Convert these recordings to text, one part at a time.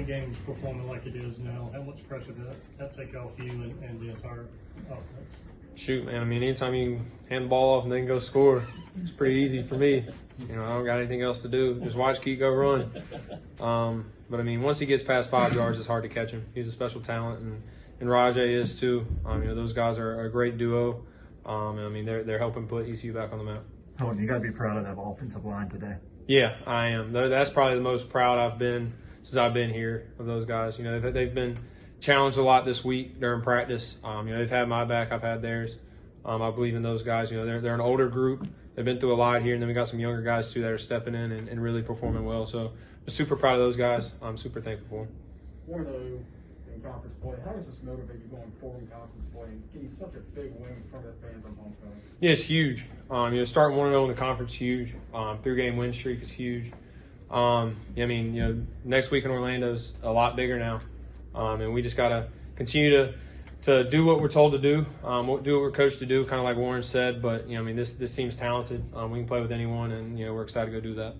game performing like it is now, how much pressure did that take off you and the entire offense? Shoot, man. I mean, anytime you can hand the ball off and then go score, it's pretty easy for me. I don't got anything else to do. Just watch Keith go run. But, I mean, once he gets past 5 yards, it's hard to catch him. He's a special talent, and Rajay is too. Those guys are a great duo. I mean, they're helping put ECU back on the map. Holton, you got to be proud of that offensive line today. Yeah, I am. That's probably the most proud I've been since I've been here of those guys. They've been challenged a lot this week during practice. They've had my back, I've had theirs. I believe in those guys. They're an older group. They've been through a lot here, and then we got some younger guys too that are stepping in and really performing well. So I'm super proud of those guys. I'm super thankful for them. 1-0 in conference play. How does this motivate you going forward in conference play and getting such a big win in front of the fans on homecoming? Yeah, it's huge. Starting 1-0 in the conference is huge. 3-game win streak is huge. Next week in Orlando is a lot bigger now, and we just got to continue to do what we're told to do, do what we're coached to do, kind of like Warren said. But this team's talented. We can play with anyone, and we're excited to go do that.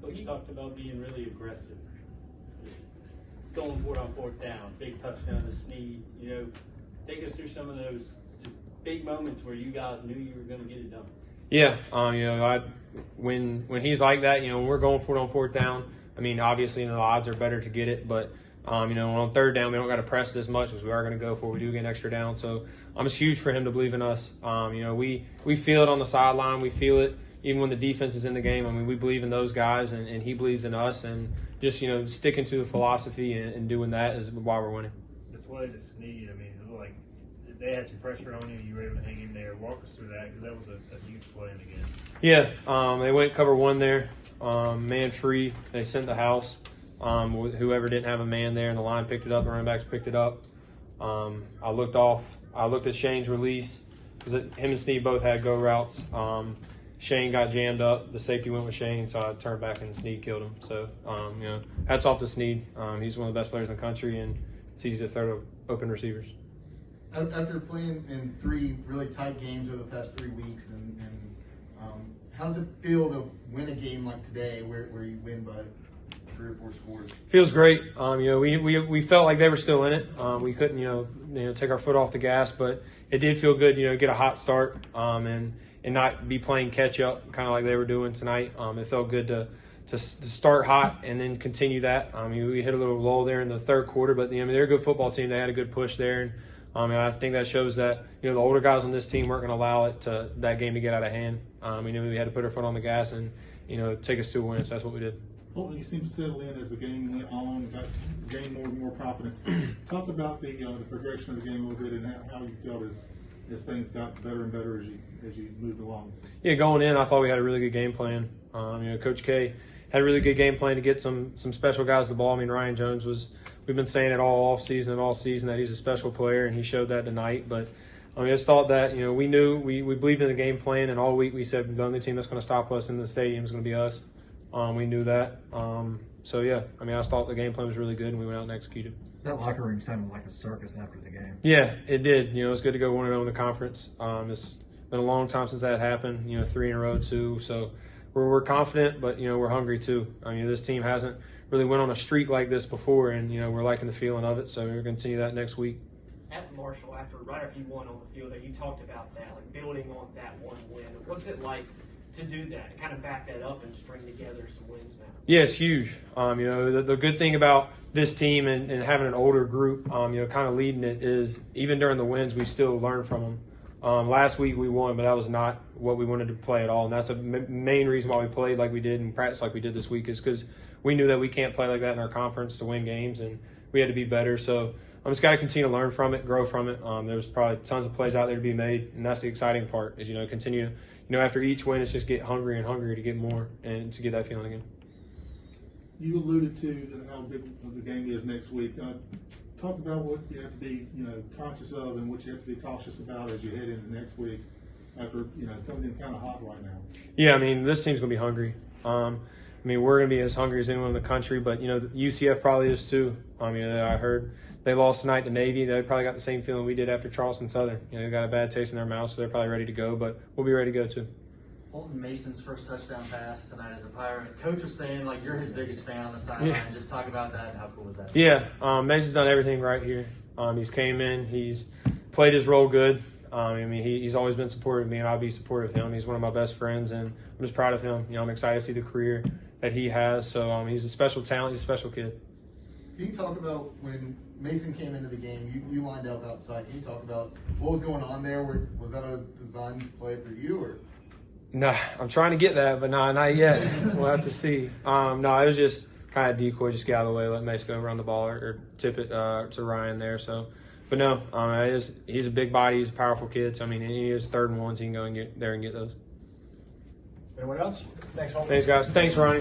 Coach talked about being really aggressive, going for it on 4th down, big touchdown to Snead. Take us through some of those just big moments where you guys knew you were going to get it done. Yeah, when he's like that, when we're going for it on 4th down, I mean, obviously the odds are better to get it, but on 3rd down we don't got to press it as much as we are going to go for it. We do get an extra down, so it's huge for him to believe in us. We feel it on the sideline, we feel it even when the defense is in the game. I mean, we believe in those guys, and he believes in us, and just sticking to the philosophy and doing that is why we're winning. The play to Snead, I mean, it looked like they had some pressure on you. You were able to hang in there. Walk us through that, because that was a huge play in the game. Yeah, they went cover 1 there, man free. They sent the house. Whoever didn't have a man there, and the line picked it up. The running backs picked it up. I looked at Shane's release because him and Snead both had go routes. Shane got jammed up. The safety went with Shane, so I turned back and Snead killed him. So, hats off to Snead. He's one of the best players in the country, and it's easy to throw to open receivers. After playing in 3 really tight games over the past 3 weeks, how does it feel to win a game like today where you win by 3 or 4 scores? Feels great. We felt like they were still in it. We couldn't take our foot off the gas, but it did feel good. Get a hot start and not be playing catch up, kind of like they were doing tonight. It felt good to start hot and then continue that. We hit a little lull there in the 3rd quarter, but they're a good football team. They had a good push there, and I think that shows that the older guys on this team weren't going to allow that game to get out of hand. We knew we had to put our foot on the gas and take us to a win. So that's what we did. Holton, you seemed to settle in as the game went on, gained more and more confidence. Talk about the progression of the game a little bit and how you felt as things got better and better as you moved along. Yeah, going in, I thought we had a really good game plan. Coach K had a really good game plan to get some special guys the ball. I mean, Ryan Jones we've been saying it all season that he's a special player, and he showed that tonight. But I just thought that, we knew, we believed in the game plan, and all week we said the only team that's going to stop us in the stadium is going to be us. We knew that. I just thought the game plan was really good, and we went out and executed. That locker room sounded like a circus after the game. Yeah, it did. It was good to go 1-0 in the conference. It's been a long time since that happened, 3 in a row too. So we're confident, but, we're hungry too. This team hasn't really went on a streak like this before, and, we're liking the feeling of it. So we're going to continue that next week. At Marshall, right after you won on the field, you talked about that, like building on that one win. What's it like to do that, kind of back that up and string together some wins now? Yeah, it's huge. The good thing about this team and having an older group, kind of leading it is even during the wins, we still learn from them. Last week we won, but that was not what we wanted to play at all. And that's the main reason why we played like we did and practiced like we did this week is because we knew that we can't play like that in our conference to win games, and we had to be better. So I'm just got to continue to learn from it, grow from it. There's probably tons of plays out there to be made, and that's the exciting part is, continue. After each win, it's just get hungry and hungrier to get more and to get that feeling again. You alluded to how big the game is next week. Talk about what you have to be, conscious of and what you have to be cautious about as you head into next week after, coming in kind of hot right now. Yeah, this team's going to be hungry. We're going to be as hungry as anyone in the country, but, UCF probably is too. I heard they lost tonight to Navy. They probably got the same feeling we did after Charleston Southern. They got a bad taste in their mouth, so they're probably ready to go, but we'll be ready to go too. Holton Mason's first touchdown pass tonight as a Pirate. Coach was saying like you're his biggest fan on the sideline. Yeah. Just talk about that. How cool was that? Yeah, Mason's done everything right here. He's came in, he's played his role good. I mean, he's always been supportive of me, and I'll be supportive of him. He's one of my best friends, and I'm just proud of him. You know, I'm excited to see the career that he has. So he's a special talent. He's a special kid. Can you talk about when Mason came into the game, you lined up outside. Can you talk about what was going on there? Was that a design play for you, or? Nah, I'm trying to get that, but nah, not yet. We'll have to see. No, it was just kind of decoy, just get out of the way, let Mason go run the ball or tip it to Ryan there. So, but no, he's a big body, he's a powerful kid. So I mean, any of his 3rd and 1s, he can go and get there and get those. Anyone else? Thanks, Holton. Thanks, guys. Thanks, Ronnie.